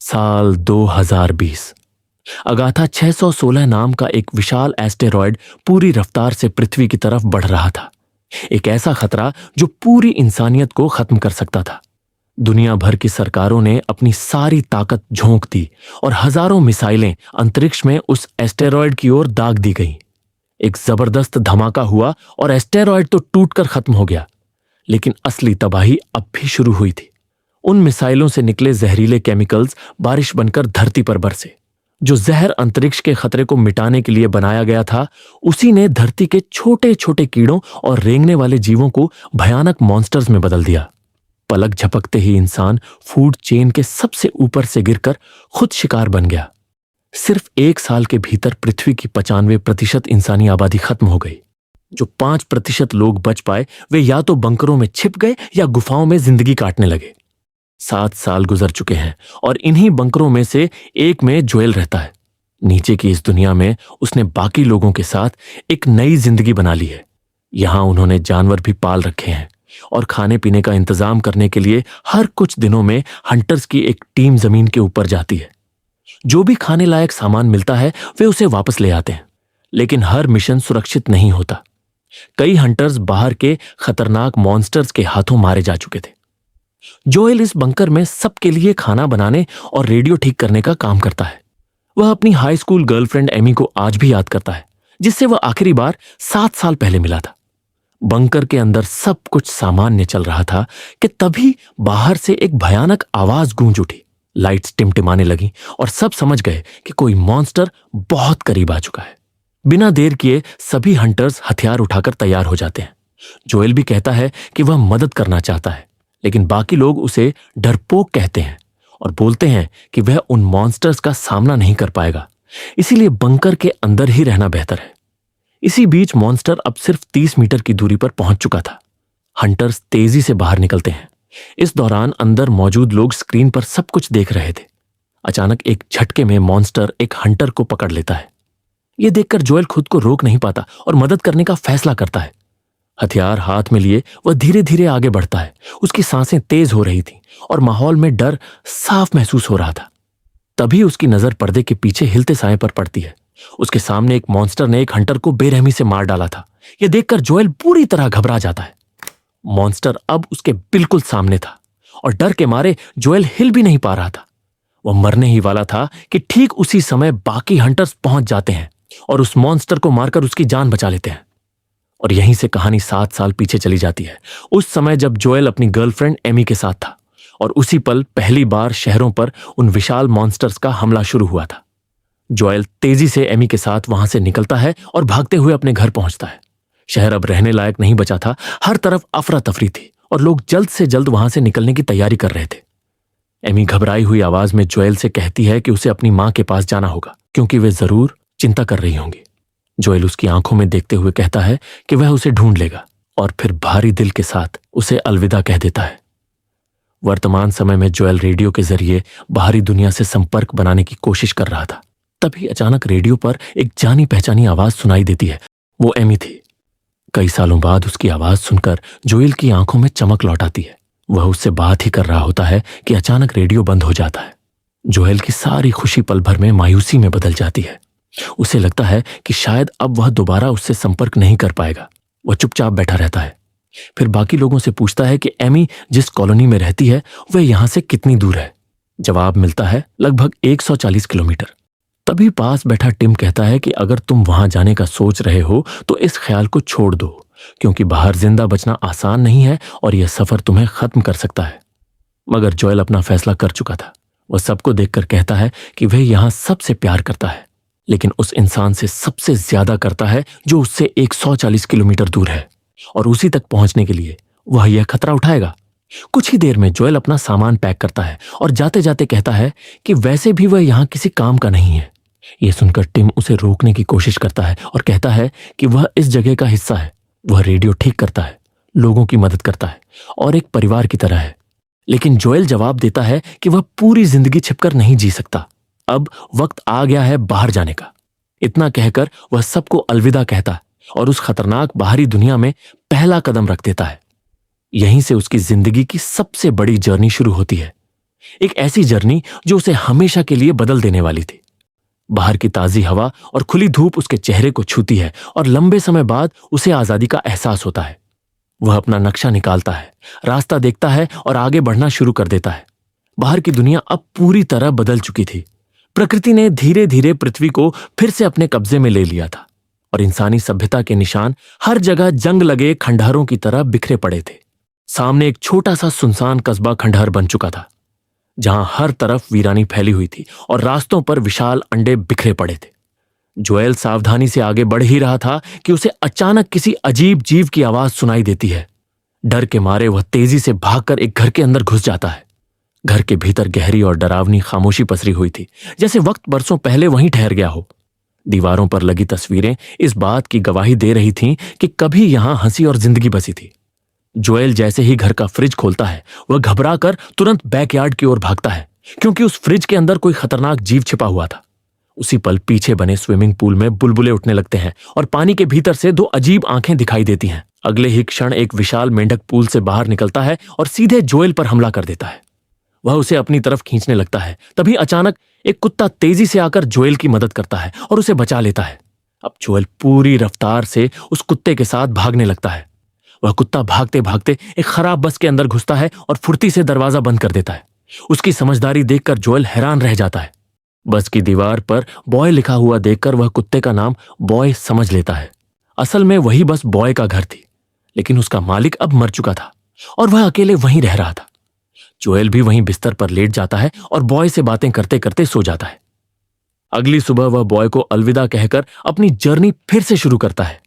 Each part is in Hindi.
साल 2020। अगाथा 616 नाम का एक विशाल एस्टेरॉयड पूरी रफ्तार से पृथ्वी की तरफ बढ़ रहा था। एक ऐसा खतरा जो पूरी इंसानियत को खत्म कर सकता था। दुनिया भर की सरकारों ने अपनी सारी ताकत झोंक दी और हजारों मिसाइलें अंतरिक्ष में उस एस्टेरॉयड की ओर दाग दी गईं। एक जबरदस्त धमाका हुआ और एस्टेरॉयड तो टूटकर खत्म हो गया, लेकिन असली तबाही अब भी शुरू हुई थी। उन मिसाइलों से निकले जहरीले केमिकल्स बारिश बनकर धरती पर बरसे। जो जहर अंतरिक्ष के खतरे को मिटाने के लिए बनाया गया था, उसी ने धरती के छोटे छोटे कीड़ों और रेंगने वाले जीवों को भयानक मॉन्स्टर्स में बदल दिया। पलक झपकते ही इंसान फूड चेन के सबसे ऊपर से गिरकर खुद शिकार बन गया। सिर्फ 1 साल के भीतर पृथ्वी की 95% इंसानी आबादी खत्म हो गई। जो 5% लोग बच पाए वे या तो बंकरों में छिप गए या गुफाओं में जिंदगी काटने लगे। 7 साल गुजर चुके हैं और इन्हीं बंकरों में से एक में जोएल रहता है। नीचे की इस दुनिया में उसने बाकी लोगों के साथ एक नई जिंदगी बना ली है। यहां उन्होंने जानवर भी पाल रखे हैं और खाने पीने का इंतजाम करने के लिए हर कुछ दिनों में हंटर्स की एक टीम जमीन के ऊपर जाती है। जो भी खाने लायक सामान मिलता है वे उसे वापस ले आते हैं, लेकिन हर मिशन सुरक्षित नहीं होता। कई हंटर्स बाहर के खतरनाक मॉन्स्टर्स के हाथों मारे जा चुके थे। जोएल इस बंकर में सबके लिए खाना बनाने और रेडियो ठीक करने का काम करता है। वह अपनी हाई स्कूल गर्लफ्रेंड एमी को आज भी याद करता है, जिससे वह आखिरी बार 7 साल पहले मिला था। बंकर के अंदर सब कुछ सामान्य चल रहा था कि तभी बाहर से एक भयानक आवाज गूंज उठी। लाइट्स टिमटिमाने लगी और सब समझ गए कि कोई मॉन्स्टर बहुत करीब आ चुका है। बिना देर किए सभी हंटर्स हथियार उठाकर तैयार हो जाते हैं। जोएल भी कहता है कि वह मदद करना चाहता है, लेकिन बाकी लोग उसे डरपोक कहते हैं और बोलते हैं कि वह उन मॉन्स्टर्स का सामना नहीं कर पाएगा, इसीलिए बंकर के अंदर ही रहना बेहतर है। इसी बीच मॉन्स्टर अब सिर्फ 30 मीटर की दूरी पर पहुंच चुका था। हंटर्स तेजी से बाहर निकलते हैं। इस दौरान अंदर मौजूद लोग स्क्रीन पर सब कुछ देख रहे थे। अचानक एक झटके में मॉन्स्टर एक हंटर को पकड़ लेता है। यह देखकर जोएल खुद को रोक नहीं पाता और मदद करने का फैसला करता है। हथियार हाथ में लिए वह धीरे धीरे आगे बढ़ता है। उसकी सांसें तेज हो रही थीं और माहौल में डर साफ महसूस हो रहा था। तभी उसकी नजर पर्दे के पीछे हिलते साए पर पड़ती है। उसके सामने एक मॉन्स्टर ने एक हंटर को बेरहमी से मार डाला था। यह देखकर जोएल पूरी तरह घबरा जाता है। मॉन्स्टर अब उसके बिल्कुल सामने था और डर के मारे जोएल हिल भी नहीं पा रहा था। वह मरने ही वाला था कि ठीक उसी समय बाकी हंटर्स पहुंच जाते हैं और उस मॉन्स्टर को मारकर उसकी जान बचा लेते हैं। और यहीं से कहानी 7 साल पीछे चली जाती है, उस समय जब जोएल अपनी गर्लफ्रेंड एमी के साथ था और उसी पल पहली बार शहरों पर उन विशाल मॉन्स्टर्स का हमला शुरू हुआ था। जोएल तेजी से एमी के साथ वहां से निकलता है और भागते हुए अपने घर पहुंचता है। शहर अब रहने लायक नहीं बचा था। हर तरफ अफरा तफरी थी और लोग जल्द से जल्द वहां से निकलने की तैयारी कर रहे थे। एमी घबराई हुई आवाज में जोएल से कहती है कि उसे अपनी मां के पास जाना होगा, क्योंकि वे जरूर चिंता कर रही होंगी। जोएल उसकी आंखों में देखते हुए कहता है कि वह उसे ढूंढ लेगा और फिर भारी दिल के साथ उसे अलविदा कह देता है। वर्तमान समय में जोएल रेडियो के जरिए बाहरी दुनिया से संपर्क बनाने की कोशिश कर रहा था। तभी अचानक रेडियो पर एक जानी पहचानी आवाज सुनाई देती है। वो एमी थी। कई सालों बाद उसकी आवाज सुनकर जोएल की आंखों में चमक लौट आती है। वह उससे बात ही कर रहा होता है कि अचानक रेडियो बंद हो जाता है। जोएल की सारी खुशी पल भर में मायूसी में बदल जाती है। उसे लगता है कि शायद अब वह दोबारा उससे संपर्क नहीं कर पाएगा। वह चुपचाप बैठा रहता है। फिर बाकी लोगों से पूछता है कि एमी जिस कॉलोनी में रहती है वह यहां से कितनी दूर है। जवाब मिलता है लगभग 140 किलोमीटर। तभी पास बैठा टिम कहता है कि अगर तुम वहां जाने का सोच रहे हो तो इस ख्याल को छोड़ दो, क्योंकि बाहर जिंदा बचना आसान नहीं है और यह सफर तुम्हें खत्म कर सकता है। मगर जोएल अपना फैसला कर चुका था। वह सबको देखकर कहता है कि वह यहां सबसे प्यार करता है, लेकिन उस इंसान से सबसे ज्यादा करता है जो उससे 140 किलोमीटर दूर है, और उसी तक पहुंचने के लिए वह यह खतरा उठाएगा। कुछ ही देर में जोएल अपना सामान पैक करता है और जाते जाते कहता है कि वैसे भी वह यहां किसी काम का नहीं है। यह सुनकर टिम उसे रोकने की कोशिश करता है और कहता है कि वह इस जगह का हिस्सा है। वह रेडियो ठीक करता है, लोगों की मदद करता है और एक परिवार की तरह है। लेकिन जोएल जवाब देता है कि वह पूरी जिंदगी छिपकर नहीं जी सकता। अब वक्त आ गया है बाहर जाने का। इतना कहकर वह सबको अलविदा कहता है और उस खतरनाक बाहरी दुनिया में पहला कदम रख देता है। यहीं से उसकी जिंदगी की सबसे बड़ी जर्नी शुरू होती है। एक ऐसी जर्नी जो उसे हमेशा के लिए बदल देने वाली थी। बाहर की ताजी हवा और खुली धूप उसके चेहरे को छूती है और लंबे समय बाद उसे आजादी का एहसास होता है। वह अपना नक्शा निकालता है, रास्ता देखता है और आगे बढ़ना शुरू कर देता है। बाहर की दुनिया अब पूरी तरह बदल चुकी थी। प्रकृति ने धीरे धीरे पृथ्वी को फिर से अपने कब्जे में ले लिया था और इंसानी सभ्यता के निशान हर जगह जंग लगे खंडहरों की तरह बिखरे पड़े थे। सामने एक छोटा सा सुनसान कस्बा खंडहर बन चुका था, जहां हर तरफ वीरानी फैली हुई थी और रास्तों पर विशाल अंडे बिखरे पड़े थे। जोएल सावधानी से आगे बढ़ ही रहा था कि उसे अचानक किसी अजीब जीव की आवाज सुनाई देती है। डर के मारे वह तेजी से भागकर एक घर के अंदर घुस जाता है। घर के भीतर गहरी और डरावनी खामोशी पसरी हुई थी, जैसे वक्त बरसों पहले वहीं ठहर गया हो। दीवारों पर लगी तस्वीरें इस बात की गवाही दे रही थीं कि कभी यहां हंसी और जिंदगी बसी थी। जोएल जैसे ही घर का फ्रिज खोलता है, वह घबराकर तुरंत बैकयार्ड की ओर भागता है, क्योंकि उस फ्रिज के अंदर कोई खतरनाक जीव छिपा हुआ था। उसी पल पीछे बने स्विमिंग पूल में बुलबुले उठने लगते हैं और पानी के भीतर से दो अजीब आंखें दिखाई देती हैं। अगले ही क्षण एक विशाल मेंढक पूल से बाहर निकलता है और सीधे जोएल पर हमला कर देता है। वह उसे अपनी तरफ खींचने लगता है। तभी अचानक एक कुत्ता तेजी से आकर जोएल की मदद करता है और उसे बचा लेता है। अब जोएल पूरी रफ्तार से उस कुत्ते के साथ भागने लगता है। वह कुत्ता भागते भागते एक खराब बस के अंदर घुसता है और फुर्ती से दरवाजा बंद कर देता है। उसकी समझदारी देखकर जोएल हैरान रह जाता है। बस की दीवार पर बॉय लिखा हुआ देखकर वह कुत्ते का नाम बॉय समझ लेता है। असल में वही बस बॉय का घर थी, लेकिन उसका मालिक अब मर चुका था और वह अकेले वहीं रह रहा था। जोएल भी वहीं बिस्तर पर लेट जाता है और बॉय से बातें करते करते सो जाता है। अगली सुबह वह बॉय को अलविदा कहकर अपनी जर्नी फिर से शुरू करता है,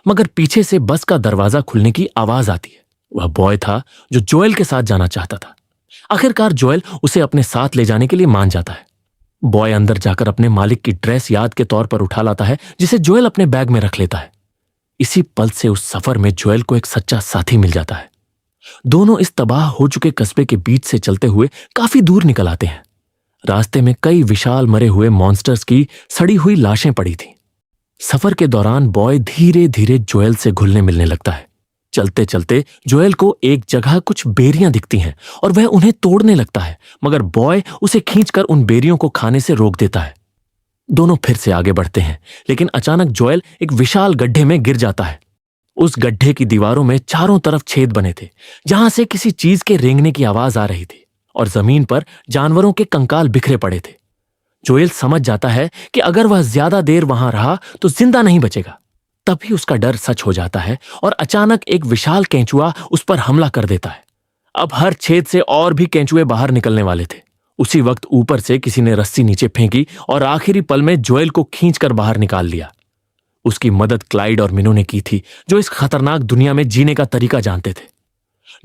मगर पीछे से बस का दरवाजा खुलने की आवाज आती है। वह बॉय था जो जोएल के साथ जाना चाहता था। आखिरकार जोएल उसे अपने साथ ले जाने के लिए मान जाता है। बॉय अंदर जाकर अपने मालिक की ड्रेस याद के तौर पर उठा लाता है, जिसे जोएल अपने बैग में रख लेता है। इसी पल से उस सफर में जोएल को एक सच्चा साथी मिल जाता है। दोनों इस तबाह हो चुके कस्बे के बीच से चलते हुए काफी दूर निकल आते हैं। रास्ते में कई विशाल मरे हुए मॉन्स्टर्स की सड़ी हुई लाशें पड़ी थीं। सफर के दौरान बॉय धीरे धीरे जोएल से घुलने मिलने लगता है। चलते चलते जोएल को एक जगह कुछ बेरियां दिखती हैं और वह उन्हें तोड़ने लगता है, मगर बॉय उसे खींचकर उन बेरियों को खाने से रोक देता है। दोनों फिर से आगे बढ़ते हैं, लेकिन अचानक जोएल एक विशाल गड्ढे में गिर जाता है। उस गड्ढे की दीवारों में चारों तरफ छेद बने थे, जहां से किसी चीज के रेंगने की आवाज आ रही थी, और जमीन पर जानवरों के कंकाल बिखरे पड़े थे। जोएल समझ जाता है कि अगर वह ज्यादा देर वहां रहा तो जिंदा नहीं बचेगा। तभी उसका डर सच हो जाता है और अचानक एक विशाल केंचुआ उस पर हमला कर देता है। अब हर छेद से और भी केंचुए बाहर निकलने वाले थे। उसी वक्त ऊपर से किसी ने रस्सी नीचे फेंकी और आखिरी पल में जोएल को खींचकर बाहर निकाल लिया। उसकी मदद क्लाइड और मिनो ने की थी, जो इस खतरनाक दुनिया में जीने का तरीका जानते थे।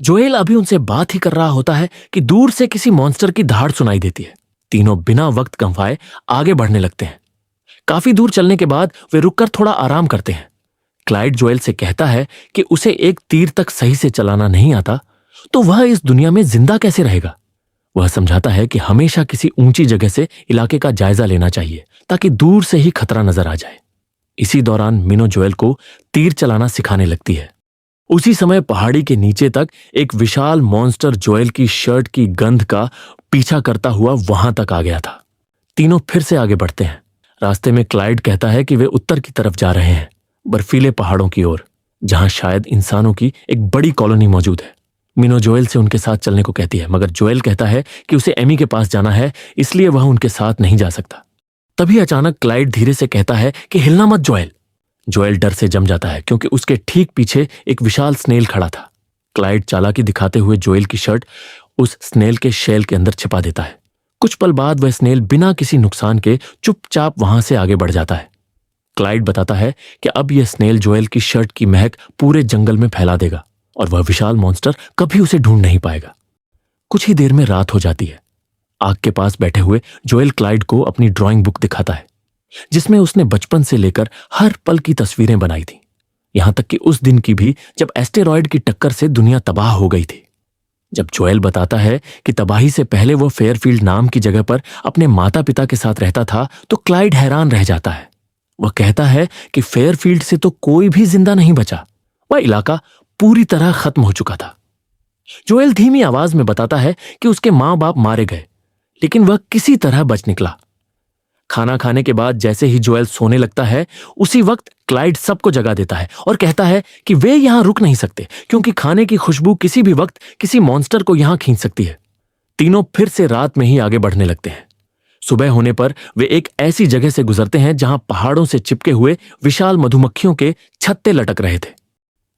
जोएल अभी उनसे बात ही कर रहा होता है कि दूर से किसी मॉन्स्टर की दहाड़ सुनाई देती है। तीनों बिना वक्त गंवाए आगे बढ़ने लगते हैं। काफी दूर चलने के बाद वे रुककर थोड़ा आराम करते हैं। क्लाइड जोएल से कहता है कि उसे एक तीर तक सही से चलाना नहीं आता, तो वह इस दुनिया में जिंदा कैसे रहेगा। वह समझाता है कि हमेशा किसी ऊंची जगह से इलाके का जायजा लेना चाहिए, ताकि दूर से ही खतरा नजर आ जाए। इसी दौरान मिनो जोएल को तीर चलाना सिखाने लगती है। उसी समय पहाड़ी के नीचे तक एक विशाल मॉन्स्टर जोएल की शर्ट की गंध का पीछा करता हुआ वहां तक आ गया था। तीनों फिर से आगे बढ़ते हैं। रास्ते में क्लाइड कहता है कि वे उत्तर की तरफ जा रहे हैं, बर्फीले पहाड़ों की ओर, जहां शायद इंसानों की एक बड़ी कॉलोनी मौजूद है। मिनो जोएल से उनके साथ चलने को कहती है, मगर जोएल कहता है कि उसे एमी के पास जाना है, इसलिए वह उनके साथ नहीं जा सकता। तभी अचानक क्लाइड धीरे से कहता है कि हिलना मत जोएल। जोएल डर से जम जाता है, क्योंकि उसके ठीक पीछे एक विशाल स्नेल खड़ा था। क्लाइड चालाकी दिखाते हुए जोएल की शर्ट उस स्नेल के शेल के अंदर छिपा देता है। कुछ पल बाद वह स्नेल बिना किसी नुकसान के चुपचाप वहां से आगे बढ़ जाता है। क्लाइड बताता है कि अब यह स्नेल जोएल की शर्ट की महक पूरे जंगल में फैला देगा और वह विशाल मॉन्स्टर कभी उसे ढूंढ नहीं पाएगा। कुछ ही देर में रात हो जाती है। आग के पास बैठे हुए जोएल क्लाइड को अपनी ड्राइंग बुक दिखाता है, जिसमें उसने बचपन से लेकर हर पल की तस्वीरें बनाई थी, यहां तक कि उस दिन की भी जब एस्टेरॉयड की टक्कर से दुनिया तबाह हो गई थी। जब जोएल बताता है कि तबाही से पहले वो फेयरफील्ड नाम की जगह पर अपने माता पिता के साथ रहता था, तो क्लाइड हैरान रह जाता है। वह कहता है कि फेयरफील्ड से तो कोई भी जिंदा नहीं बचा, वह इलाका पूरी तरह खत्म हो चुका था। जोएल धीमी आवाज में बताता है कि उसके मां बाप मारे गए लेकिन वह किसी तरह बच निकला। खाना खाने के बाद जैसे ही जोएल सोने लगता है, उसी वक्त क्लाइड सबको जगा देता है और कहता है कि वे यहां रुक नहीं सकते क्योंकि खाने की खुशबू किसी भी वक्त किसी मॉन्स्टर को यहां खींच सकती है। तीनों फिर से रात में ही आगे बढ़ने लगते हैं। सुबह होने पर वे एक ऐसी जगह से गुजरते हैं जहां पहाड़ों से चिपके हुए विशाल मधुमक्खियों के छत्ते लटक रहे थे।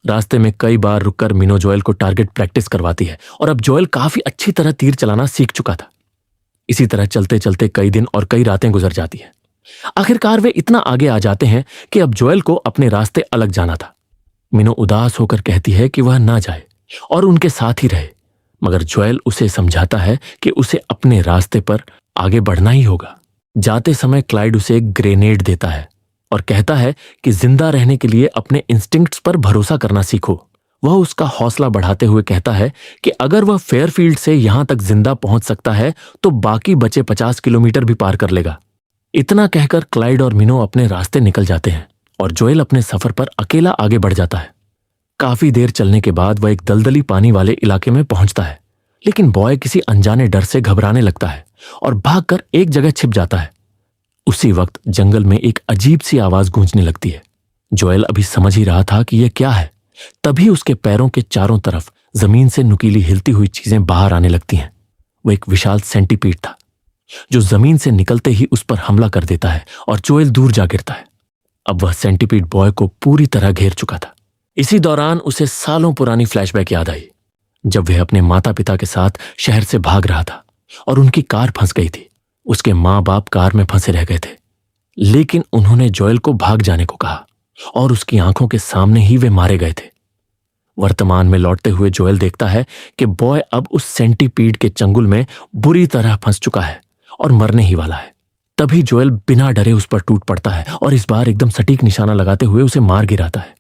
रास्ते में कई बार रुककर मिनो जोएल को टारगेट प्रैक्टिस करवाती है और अब जोएल काफी अच्छी तरह तीर चलाना सीख चुका था। इसी तरह चलते चलते कई दिन और कई रातें गुजर जाती हैं। आखिरकार वे इतना आगे आ जाते हैं कि अब जोएल को अपने रास्ते अलग जाना था। मिनो उदास होकर कहती है कि वह ना जाए और उनके साथ ही रहे, मगर जोएल उसे समझाता है कि उसे अपने रास्ते पर आगे बढ़ना ही होगा। जाते समय क्लाइड उसे एक ग्रेनेड देता है और कहता है कि जिंदा रहने के लिए अपने इंस्टिंक्ट्स पर भरोसा करना सीखो। वह उसका हौसला बढ़ाते हुए कहता है कि अगर वह फेयरफील्ड से यहां तक जिंदा पहुंच सकता है तो बाकी बचे 50 किलोमीटर भी पार कर लेगा। इतना कहकर क्लाइड और मिनो अपने रास्ते निकल जाते हैं और जोएल अपने सफर पर अकेला आगे बढ़ जाता है। काफी देर चलने के बाद वह एक दलदली पानी वाले इलाके में पहुंचता है, लेकिन बॉय किसी अनजाने डर से घबराने लगता है और भागकर एक जगह छिप जाता है। उसी वक्त जंगल में एक अजीब सी आवाज गूंजने लगती है। जोएल अभी समझ ही रहा था कि यह क्या है, तभी उसके पैरों के चारों तरफ जमीन से नुकीली हिलती हुई चीजें बाहर आने लगती हैं। वो एक विशाल सेंटीपीड था जो जमीन से निकलते ही उस पर हमला कर देता है और जोएल दूर जा गिरता है। अब वह सेंटीपीड बॉय को पूरी तरह घेर चुका था। इसी दौरान उसे सालों पुरानी फ्लैशबैक याद आई, जब वह अपने माता पिता के साथ शहर से भाग रहा था और उनकी कार फंस गई थी। उसके माँ बाप कार में फंसे रह गए थे, लेकिन उन्होंने जोएल को भाग जाने को कहा और उसकी आंखों के सामने ही वे मारे गए थे। वर्तमान में लौटते हुए जोएल देखता है कि बॉय अब उस सेंटीपीड के चंगुल में बुरी तरह फंस चुका है और मरने ही वाला है। तभी जोएल बिना डरे उस पर टूट पड़ता है और इस बार एकदम सटीक निशाना लगाते हुए उसे मार गिराता है।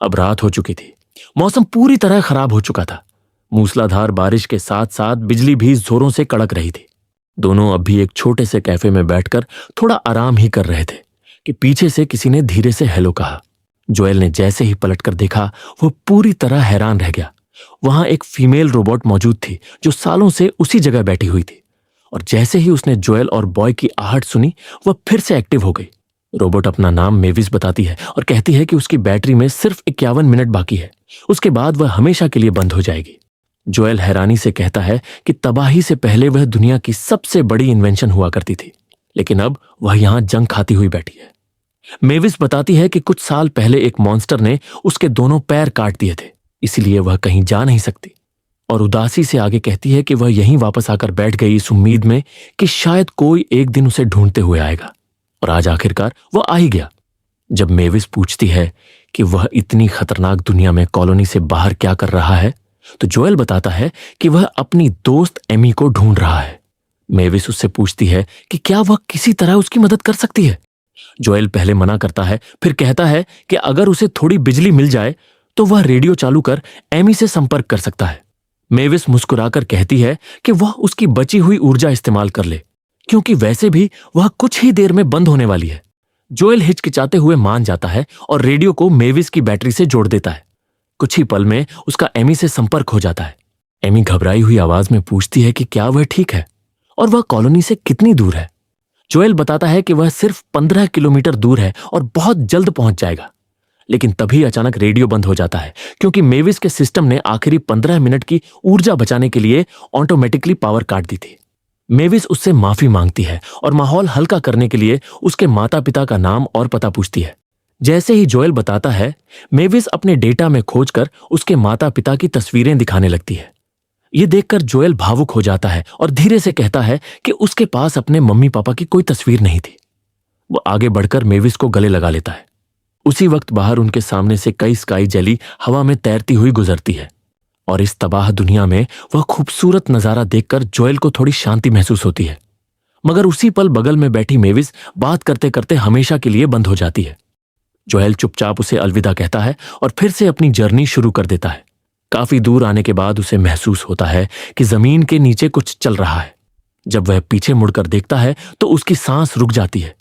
अब रात हो चुकी थी, मौसम पूरी तरह खराब हो चुका था। मूसलाधार बारिश के साथ साथ बिजली भी जोरों से कड़क रही थी। दोनों अब भी एक छोटे से कैफे में बैठकर थोड़ा आराम ही कर रहे थे कि पीछे से किसी ने धीरे से हेलो कहा। जोएल ने जैसे ही पलटकर देखा, वो पूरी तरह हैरान रह गया। वहां एक फीमेल रोबोट मौजूद थी जो सालों से उसी जगह बैठी हुई थी, और जैसे ही उसने जोएल और बॉय की आहट सुनी, वह फिर से एक्टिव हो गई। रोबोट अपना नाम मेविस बताती है और कहती है कि उसकी बैटरी में सिर्फ 51 मिनट बाकी है, उसके बाद वह हमेशा के लिए बंद हो जाएगी। जोएल हैरानी से कहता है कि तबाही से पहले वह दुनिया की सबसे बड़ी इन्वेंशन हुआ करती थी, लेकिन अब वह यहां जंग खाती हुई बैठी है। मेविस बताती है कि कुछ साल पहले एक मॉन्स्टर ने उसके दोनों पैर काट दिए थे, इसलिए वह कहीं जा नहीं सकती, और उदासी से आगे कहती है कि वह यहीं वापस आकर बैठ गई इस उम्मीद में कि शायद कोई एक दिन उसे ढूंढते हुए आएगा। और आज आखिरकार वह आ ही गया। जब मेविस पूछती है कि वह इतनी खतरनाक दुनिया में कॉलोनी से बाहर क्या कर रहा है, तो जोएल बताता है कि वह अपनी दोस्त एमी को ढूंढ रहा है। मेविस उससे पूछती है कि क्या वह किसी तरह उसकी मदद कर सकती है। जोएल पहले मना करता है, फिर कहता है कि अगर उसे थोड़ी बिजली मिल जाए तो वह रेडियो चालू कर एमी से संपर्क कर सकता है। मेविस मुस्कुराकर कहती है कि वह उसकी बची हुई ऊर्जा इस्तेमाल कर ले, क्योंकि वैसे भी वह कुछ ही देर में बंद होने वाली है। जोएल हिचकिचाते हुए मान जाता है और रेडियो को मेविस की बैटरी से जोड़ देता है। कुछ ही पल में उसका एमी से संपर्क हो जाता है। एमी घबराई हुई आवाज में पूछती है कि क्या वह ठीक है और वह कॉलोनी से कितनी दूर है। जोएल बताता है कि वह सिर्फ 15 किलोमीटर दूर है और बहुत जल्द पहुंच जाएगा। लेकिन तभी अचानक रेडियो बंद हो जाता है, क्योंकि मेविस के सिस्टम ने आखिरी 15 मिनट की ऊर्जा बचाने के लिए ऑटोमेटिकली पावर काट दी थी। मेविस उससे माफी मांगती है और माहौल हल्का करने के लिए उसके माता पिता का नाम और पता पूछती है। जैसे ही जोएल बताता है, मेविस अपने डेटा में खोजकर उसके माता पिता की तस्वीरें दिखाने लगती है। यह देखकर जोएल भावुक हो जाता है और धीरे से कहता है कि उसके पास अपने मम्मी पापा की कोई तस्वीर नहीं थी। वो आगे बढ़कर मेविस को गले लगा लेता है। उसी वक्त बाहर उनके सामने से कई स्काई जेली हवा में तैरती हुई गुजरती है, और इस तबाह दुनिया में वह खूबसूरत नजारा देखकर जोएल को थोड़ी शांति महसूस होती है। मगर उसी पल बगल में बैठी मेविस बात करते करते हमेशा के लिए बंद हो जाती है। जोएल चुपचाप उसे अलविदा कहता है और फिर से अपनी जर्नी शुरू कर देता है। काफी दूर आने के बाद उसे महसूस होता है कि जमीन के नीचे कुछ चल रहा है। जब वह पीछे मुड़कर देखता है तो उसकी सांस रुक जाती है।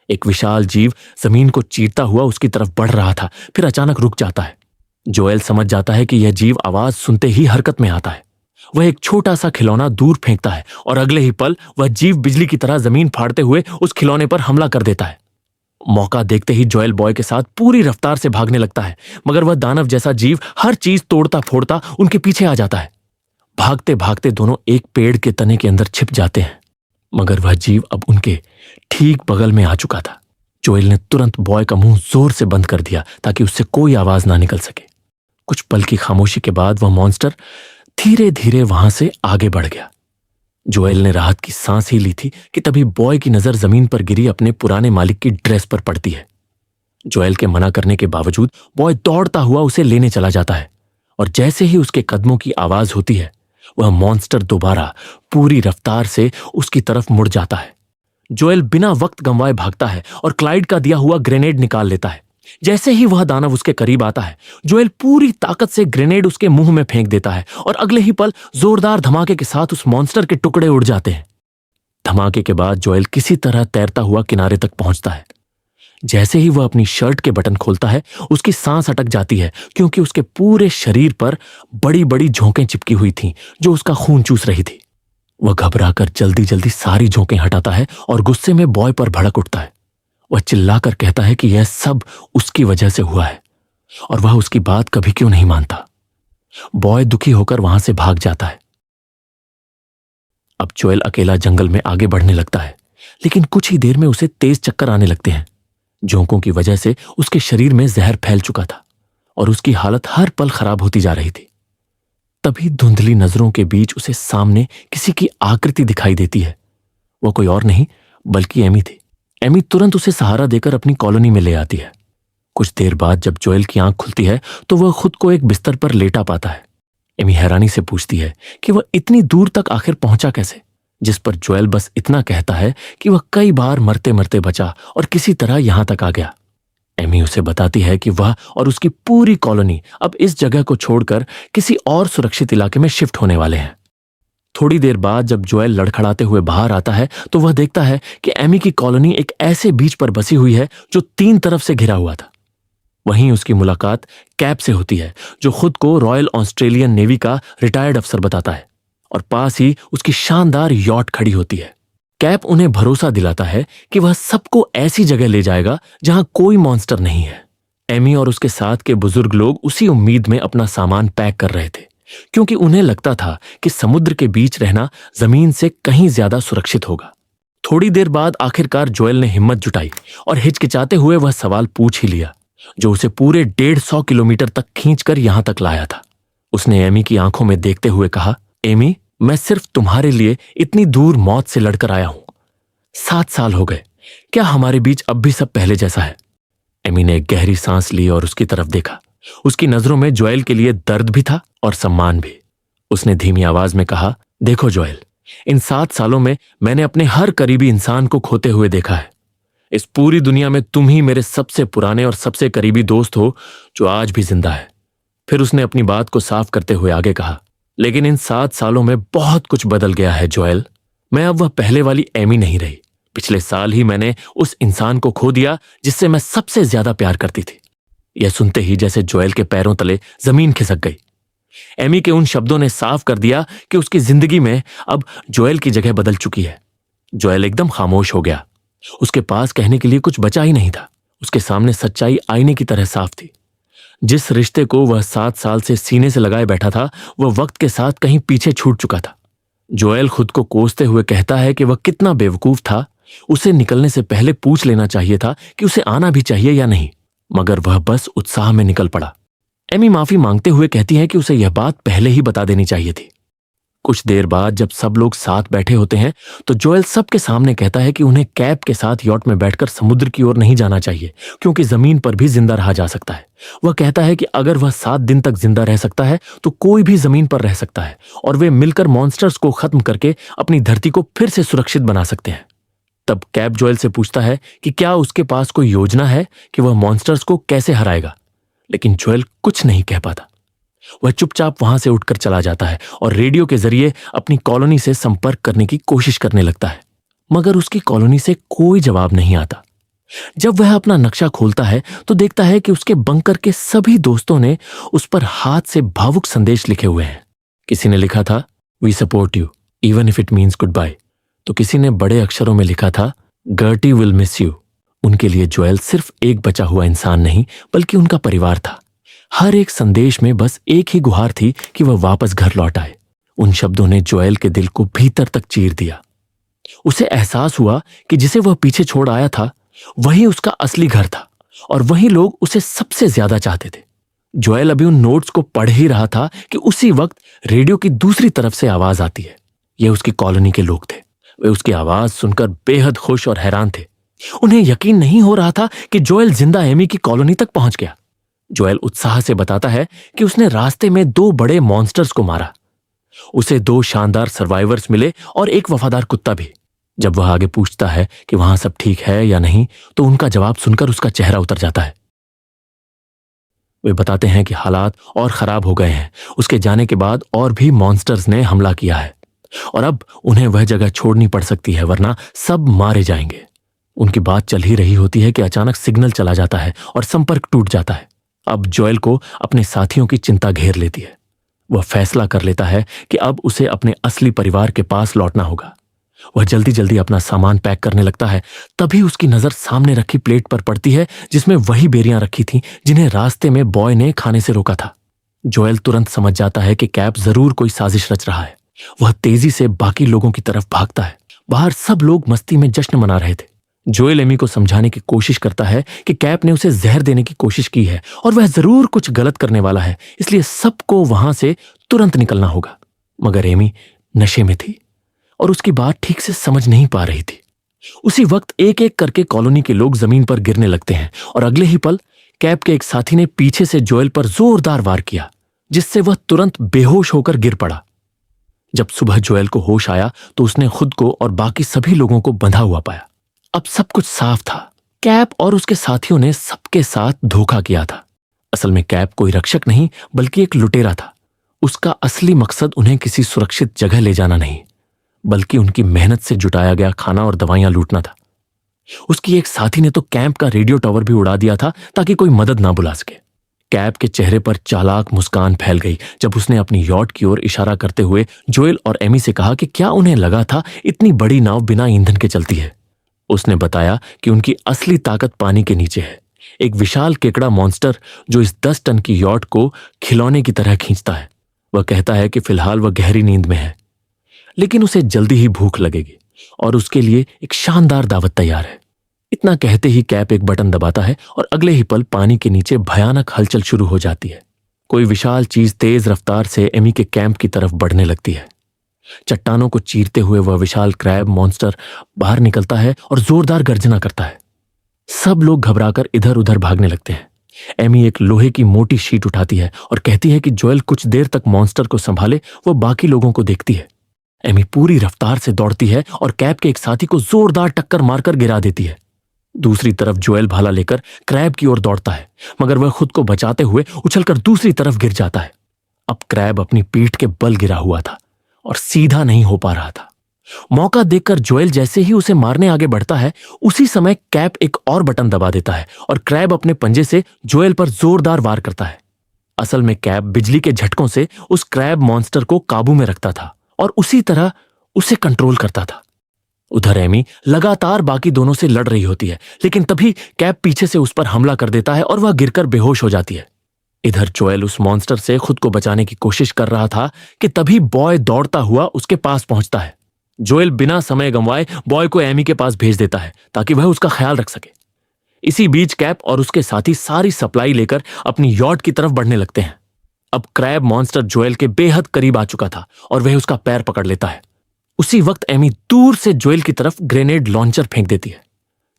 एक विशाल जीव जमीन को चीरता हुआ उसकी तरफ बढ़ रहा था, फिर अचानक रुक जाता है। जोएल समझ जाता है कि यह जीव आवाज सुनते ही हरकत में आता है। वह एक छोटा सा खिलौना दूर फेंकता है और अगले ही पल वह जीव बिजली की तरह जमीन फाड़ते हुए उस खिलौने पर हमला कर देता है। मौका देखते ही जोएल बॉय के साथ पूरी रफ्तार से भागने लगता है, मगर वह दानव जैसा जीव हर चीज तोड़ता फोड़ता उनके पीछे आ जाता है। भागते भागते दोनों एक पेड़ के तने के अंदर छिप जाते हैं, मगर वह जीव अब उनके ठीक बगल में आ चुका था। जोएल ने तुरंत बॉय का मुंह जोर से बंद कर दिया ताकि उससे कोई आवाज ना निकल सके। कुछ पल की खामोशी के बाद वह मॉन्स्टर धीरे धीरे वहां से आगे बढ़ गया। जोएल ने राहत की सांस ही ली थी कि तभी बॉय की नजर जमीन पर गिरी अपने पुराने मालिक की ड्रेस पर पड़ती है। जोएल के मना करने के बावजूद बॉय दौड़ता हुआ उसे लेने चला जाता है, और जैसे ही उसके कदमों की आवाज होती है वह मॉन्स्टर दोबारा पूरी रफ्तार से उसकी तरफ मुड़ जाता है। जोएल बिना वक्त गंवाए भागता है और क्लाइड का दिया हुआ ग्रेनेड निकाल लेता है। जैसे ही वह दानव उसके करीब आता है, जोएल पूरी ताकत से ग्रेनेड उसके मुंह में फेंक देता है और अगले ही पल जोरदार धमाके के साथ उस मॉन्स्टर के टुकड़े उड़ जाते हैं। धमाके के बाद जोएल किसी तरह तैरता हुआ किनारे तक पहुंचता है। जैसे ही वह अपनी शर्ट के बटन खोलता है, उसकी सांस अटक जाती है क्योंकि उसके पूरे शरीर पर बड़ी बड़ी झोंकें चिपकी हुई थीं जो उसका खून चूस रही थी। वह घबराकर जल्दी जल्दी सारी झोंकें हटाता है और गुस्से में बॉय पर भड़क उठता है। वह चिल्लाकर कहता है कि यह सब उसकी वजह से हुआ है और वह उसकी बात कभी क्यों नहीं मानता। बॉय दुखी होकर वहां से भाग जाता है। अब जोएल अकेला जंगल में आगे बढ़ने लगता है, लेकिन कुछ ही देर में उसे तेज चक्कर आने लगते हैं। झोंकों की वजह से उसके शरीर में जहर फैल चुका था और उसकी हालत हर पल खराब होती जा रही थी। तभी धुंधली नजरों के बीच उसे सामने किसी की आकृति दिखाई देती है। वह कोई और नहीं बल्कि एमी थी। एमी तुरंत उसे सहारा देकर अपनी कॉलोनी में ले आती है। कुछ देर बाद जब जोएल की आंख खुलती है तो वह खुद को एक बिस्तर पर लेटा पाता है। एमी हैरानी से पूछती है कि वह इतनी दूर तक आखिर पहुंचा कैसे, जिस पर जोएल बस इतना कहता है कि वह कई बार मरते मरते बचा और किसी तरह यहां तक आ गया। एमी उसे बताती है कि वह और उसकी पूरी कॉलोनी अब इस जगह को छोड़कर किसी और सुरक्षित इलाके में शिफ्ट होने वाले हैं। थोड़ी देर बाद जब जोएल लड़खड़ाते हुए बाहर आता है तो वह देखता है कि एमी की कॉलोनी एक ऐसे बीच पर बसी हुई है जो 3 तरफ से घिरा हुआ था। वहीं उसकी मुलाकात कैप से होती है, जो खुद को रॉयल ऑस्ट्रेलियन नेवी का रिटायर्ड अफसर बताता है, और पास ही उसकी शानदार यॉट खड़ी होती है। कैप उन्हें भरोसा दिलाता है कि वह सबको ऐसी जगह ले जाएगा जहां कोई मॉन्स्टर नहीं है। एमी और उसके साथ के बुजुर्ग लोग उसी उम्मीद में अपना सामान पैक कर रहे थे, क्योंकि उन्हें लगता था कि समुद्र के बीच रहना जमीन से कहीं ज्यादा सुरक्षित होगा। थोड़ी देर बाद आखिरकार जोएल ने हिम्मत जुटाई और हिचकिचाते हुए वह सवाल पूछ ही लिया जो उसे पूरे 150 किलोमीटर तक खींचकर यहां तक लाया था। उसने एमी की आंखों में देखते हुए कहा, एमी, मैं सिर्फ तुम्हारे लिए इतनी दूर मौत से लड़कर आया हूं। 7 साल हो गए, क्या हमारे बीच अब भी सब पहले जैसा है? एमी ने एक गहरी सांस ली और उसकी तरफ देखा। उसकी नजरों में जोएल के लिए दर्द भी था और सम्मान भी। उसने धीमी आवाज में कहा, देखो जोएल, इन 7 सालों में मैंने अपने हर करीबी इंसान को खोते हुए देखा है। इस पूरी दुनिया में तुम ही मेरे सबसे पुराने और सबसे करीबी दोस्त हो जो आज भी जिंदा है। फिर उसने अपनी बात को साफ करते हुए आगे कहा, लेकिन इन 7 सालों में बहुत कुछ बदल गया है जोएल। मैं अब वह पहले वाली एमी नहीं रही। पिछले साल ही मैंने उस इंसान को खो दिया जिससे मैं सबसे ज्यादा प्यार करती थी। यह सुनते ही जैसे जोएल के पैरों तले जमीन खिसक गई। एमी के उन शब्दों ने साफ कर दिया कि उसकी जिंदगी में अब जोएल की जगह बदल चुकी है। जोएल एकदम खामोश हो गया। उसके पास कहने के लिए कुछ बचा ही नहीं था। उसके सामने सच्चाई आईने की तरह साफ थी। जिस रिश्ते को वह 7 साल से सीने से लगाए बैठा था, वह वक्त के साथ कहीं पीछे छूट चुका था। जोएल खुद को कोसते हुए कहता है कि वह कितना बेवकूफ था। उसे निकलने से पहले पूछ लेना चाहिए था कि उसे आना भी चाहिए या नहीं, मगर वह बस उत्साह में निकल पड़ा। एमी माफी मांगते हुए कहती है कि उसे यह बात पहले ही बता देनी चाहिए थी। कुछ देर बाद जब सब लोग साथ बैठे होते हैं तो जोएल सबके सामने कहता है कि उन्हें कैप के साथ यॉट में बैठकर समुद्र की ओर नहीं जाना चाहिए, क्योंकि जमीन पर भी जिंदा रहा जा सकता है। वह कहता है कि अगर वह 7 दिन तक जिंदा रह सकता है तो कोई भी जमीन पर रह सकता है और वे मिलकर मॉन्स्टर्स को खत्म करके अपनी धरती को फिर से सुरक्षित बना सकते हैं। तब कैप जोएल से पूछता है कि क्या उसके पास कोई योजना है कि वह मॉन्स्टर्स को कैसे हराएगा, लेकिन जोएल कुछ नहीं कह पाता। वह चुपचाप वहां से उठकर चला जाता है और रेडियो के जरिए अपनी कॉलोनी से संपर्क करने की कोशिश करने लगता है, मगर उसकी कॉलोनी से कोई जवाब नहीं आता। जब वह अपना नक्शा खोलता है तो देखता है कि उसके बंकर के सभी दोस्तों ने उस पर हाथ से भावुक संदेश लिखे हुए हैं। किसी ने लिखा था, we support you even if it means goodbye. तो किसी ने बड़े अक्षरों में लिखा था, गर्टी विल मिस यू। उनके लिए जोएल सिर्फ एक बचा हुआ इंसान नहीं बल्कि उनका परिवार था। हर एक संदेश में बस एक ही गुहार थी कि वह वापस घर लौट आए। उन शब्दों ने जोएल के दिल को भीतर तक चीर दिया। उसे एहसास हुआ कि जिसे वह पीछे छोड़ आया था वही उसका असली घर था और वही लोग उसे सबसे ज्यादा चाहते थे। जोएल अभी उन नोट्स को पढ़ ही रहा था कि उसी वक्त रेडियो की दूसरी तरफ से आवाज आती है। ये उसकी कॉलोनी के लोग थे। वे उसकी आवाज सुनकर बेहद खुश और हैरान थे। उन्हें यकीन नहीं हो रहा था कि जोएल जिंदा एमी की कॉलोनी तक पहुंच गया। जोएल उत्साह से बताता है कि उसने रास्ते में 2 बड़े मॉन्स्टर्स को मारा। उसे 2 शानदार सर्वाइवर्स मिले और एक वफादार कुत्ता भी। जब वह आगे पूछता है कि वहां सब ठीक है या नहीं, तो उनका जवाब सुनकर उसका चेहरा उतर जाता है। वे बताते हैं कि हालात और खराब हो गए हैं। उसके जाने के बाद और भी मॉन्स्टर्स ने हमला किया है और अब उन्हें वह जगह छोड़नी पड़ सकती है, वरना सब मारे जाएंगे। उनकी बात चल ही रही होती है कि अचानक सिग्नल चला जाता है और संपर्क टूट जाता है। अब जोएल को अपने साथियों की चिंता घेर लेती है। वह फैसला कर लेता है कि अब उसे अपने असली परिवार के पास लौटना होगा। वह जल्दी जल्दी अपना सामान पैक करने लगता है। तभी उसकी नजर सामने रखी प्लेट पर पड़ती है जिसमें वही बेरियां रखी थीं जिन्हें रास्ते में बॉय ने खाने से रोका था। जोएल तुरंत समझ जाता है कि कैप जरूर कोई साजिश रच रहा है। वह तेजी से बाकी लोगों की तरफ भागता है। बाहर सब लोग मस्ती में जश्न मना रहे थे। जोएल एमी को समझाने की कोशिश करता है कि कैप ने उसे जहर देने की कोशिश की है और वह जरूर कुछ गलत करने वाला है, इसलिए सबको वहां से तुरंत निकलना होगा। मगर एमी नशे में थी और उसकी बात ठीक से समझ नहीं पा रही थी। उसी वक्त एक एक करके कॉलोनी के लोग जमीन पर गिरने लगते हैं और अगले ही पल कैप के एक साथी ने पीछे से जोएल पर जोरदार वार किया, जिससे वह तुरंत बेहोश होकर गिर पड़ा। जब सुबह जोएल को होश आया तो उसने खुद को और बाकी सभी लोगों को बंधा हुआ पाया। अब सब कुछ साफ था। कैप और उसके साथियों ने सबके साथ धोखा किया था। असल में कैप कोई रक्षक नहीं बल्कि एक लुटेरा था। उसका असली मकसद उन्हें किसी सुरक्षित जगह ले जाना नहीं बल्कि उनकी मेहनत से जुटाया गया खाना और दवाइयां लूटना था। उसकी एक साथी ने तो कैंप का रेडियो टावर भी उड़ा दिया था ताकि कोई मदद ना बुला सके। कैप के चेहरे पर चालाक मुस्कान फैल गई जब उसने अपनी यॉट की ओर इशारा करते हुए जोएल और एमी से कहा कि क्या उन्हें लगा था इतनी बड़ी नाव बिना ईंधन के चलती है। उसने बताया कि उनकी असली ताकत पानी के नीचे है, एक विशाल केकड़ा मॉन्स्टर जो इस 10 टन की यॉट को खिलौने की तरह खींचता है। वह कहता है कि फिलहाल वह गहरी नींद में है, लेकिन उसे जल्दी ही भूख लगेगी और उसके लिए एक शानदार दावत तैयार है। इतना कहते ही कैप एक बटन दबाता है और अगले ही पल पानी के नीचे भयानक हलचल शुरू हो जाती है। कोई विशाल चीज तेज रफ्तार से एमी के कैंप की तरफ बढ़ने लगती है। चट्टानों को चीरते हुए वह विशाल क्रैब मॉन्स्टर बाहर निकलता है और जोरदार गर्जना करता है। सब लोग घबराकर इधर उधर भागने लगते हैं। एमी एक लोहे की मोटी शीट उठाती है और कहती है कि जोएल कुछ देर तक मॉन्स्टर को संभाले। वो बाकी लोगों को देखती है। एमी पूरी रफ्तार से दौड़ती है और कैप के एक साथी को जोरदार टक्कर मारकर गिरा देती है। दूसरी तरफ जोएल भाला लेकर क्रैब की ओर दौड़ता है, मगर वह खुद को बचाते हुए उछलकर दूसरी तरफ गिर जाता है। अब क्रैब अपनी पीठ के बल गिरा हुआ था और सीधा नहीं हो पा रहा था। मौका देखकर जोएल जैसे ही उसे मारने आगे बढ़ता है, उसी समय कैप एक और बटन दबा देता है और क्रैब अपने पंजे से जोएल पर जोरदार वार करता है। असल में कैप बिजली के झटकों से उस क्रैब मॉन्स्टर को काबू में रखता था और उसी तरह उसे कंट्रोल करता था। उधर एमी लगातार बाकी दोनों से लड़ रही होती है, लेकिन तभी कैप पीछे से उस पर हमला कर देता है और वह गिरकर बेहोश हो जाती है। इधर जोएल उस मॉन्स्टर से खुद को बचाने की कोशिश कर रहा था कि तभी बॉय दौड़ता हुआ उसके पास पहुंचता है। जोएल बिना समय गंवाए बॉय को एमी के पास भेज देता है ताकि वह उसका ख्याल रख सके। इसी बीच कैप और उसके साथी सारी सप्लाई लेकर अपनी यॉट की तरफ बढ़ने लगते हैं। अब क्रैब मॉन्स्टर जोएल के बेहद करीब आ चुका था और वह उसका पैर पकड़ लेता है। उसी वक्त एमी दूर से जोएल की तरफ ग्रेनेड लॉन्चर फेंक देती है।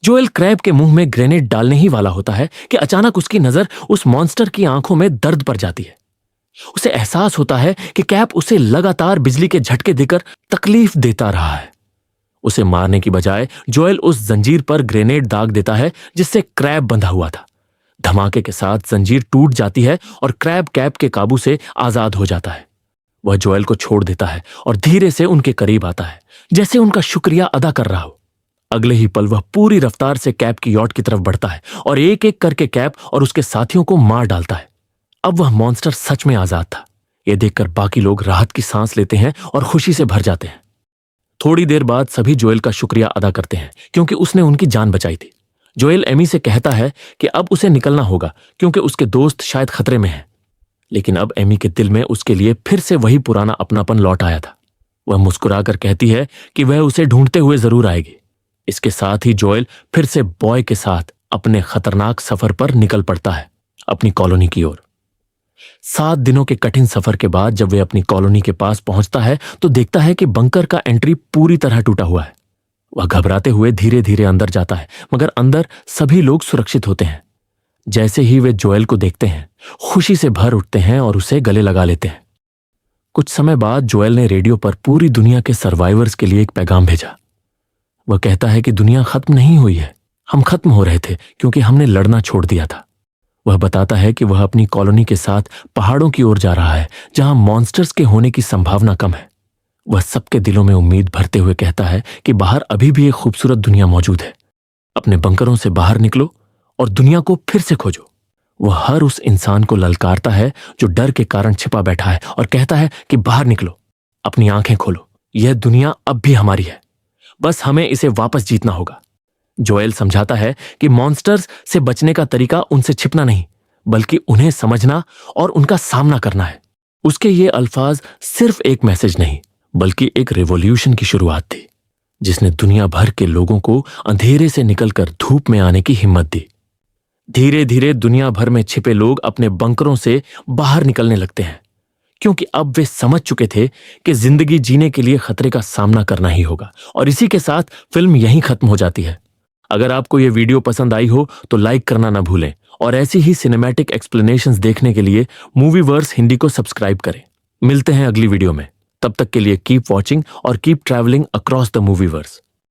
जोएल क्रैब के मुंह में ग्रेनेड डालने ही वाला होता है कि अचानक उसकी नजर उस मॉन्स्टर की आंखों में दर्द पड़ जाती है। उसे एहसास होता है कि कैप उसे लगातार बिजली के झटके देकर तकलीफ देता रहा है। उसे मारने की बजाय जोएल उस जंजीर पर ग्रेनेड दाग देता है जिससे क्रैब बंधा हुआ था। धमाके के साथ जंजीर टूट जाती है और क्रैब कैप के काबू से आजाद हो जाता है। वह जोएल को छोड़ देता है और धीरे से उनके करीब आता है, जैसे उनका शुक्रिया अदा कर रहा हो। अगले ही पल वह पूरी रफ्तार से कैप की यॉट की तरफ बढ़ता है और एक एक करके कैप और उसके साथियों को मार डालता है। अब वह मॉन्स्टर सच में आजाद था। यह देखकर बाकी लोग राहत की सांस लेते हैं और खुशी से भर जाते हैं। थोड़ी देर बाद सभी जोएल का शुक्रिया अदा करते हैं क्योंकि उसने उनकी जान बचाई थी। जोएल एमी से कहता है कि अब उसे निकलना होगा क्योंकि उसके दोस्त शायद खतरे में हैं। लेकिन अब एमी के दिल में उसके लिए फिर से वही पुराना अपनापन लौट आया था। वह मुस्कुराकर कहती है कि वह उसे ढूंढते हुए जरूर आएगी। इसके साथ ही जोएल फिर से बॉय के साथ अपने खतरनाक सफर पर निकल पड़ता है, अपनी कॉलोनी की ओर। 7 दिनों के कठिन सफर के बाद जब वे अपनी कॉलोनी के पास पहुंचता है तो देखता है कि बंकर का एंट्री पूरी तरह टूटा हुआ है। वह घबराते हुए धीरे धीरे अंदर जाता है, मगर अंदर सभी लोग सुरक्षित होते हैं। जैसे ही वे जोएल को देखते हैं, खुशी से भर उठते हैं और उसे गले लगा लेते हैं। कुछ समय बाद जोएल ने रेडियो पर पूरी दुनिया के सर्वाइवर्स के लिए एक पैगाम भेजा। वह कहता है कि दुनिया खत्म नहीं हुई है, हम खत्म हो रहे थे क्योंकि हमने लड़ना छोड़ दिया था। वह बताता है कि वह अपनी कॉलोनी के साथ पहाड़ों की ओर जा रहा है जहां मॉन्स्टर्स के होने की संभावना कम है। वह सबके दिलों में उम्मीद भरते हुए कहता है कि बाहर अभी भी एक खूबसूरत दुनिया मौजूद है। अपने बंकरों से बाहर निकलो और दुनिया को फिर से खोजो। वह हर उस इंसान को ललकारता है जो डर के कारण छिपा बैठा है और कहता है कि बाहर निकलो, अपनी आंखें खोलो, यह दुनिया अब भी हमारी है, बस हमें इसे वापस जीतना होगा। जोएल समझाता है कि मॉन्स्टर्स से बचने का तरीका उनसे छिपना नहीं, बल्कि उन्हें समझना और उनका सामना करना है। उसके ये अल्फाज सिर्फ एक मैसेज नहीं, बल्कि एक रिवॉल्यूशन की शुरुआत थी, जिसने दुनिया भर के लोगों को अंधेरे से निकलकर धूप में आने की हिम्मत दी। धीरे धीरे दुनिया भर में छिपे लोग अपने बंकरों से बाहर निकलने लगते हैं, क्योंकि अब वे समझ चुके थे कि जिंदगी जीने के लिए खतरे का सामना करना ही होगा। और इसी के साथ फिल्म यहीं खत्म हो जाती है। अगर आपको यह वीडियो पसंद आई हो तो लाइक करना ना भूलें और ऐसी ही सिनेमैटिक एक्सप्लेनेशंस देखने के लिए मूवीवर्स हिंदी को सब्सक्राइब करें। मिलते हैं अगली वीडियो में, तब तक के लिए कीप वॉचिंग और कीप ट्रैवलिंग अक्रॉस द मूवीवर्स।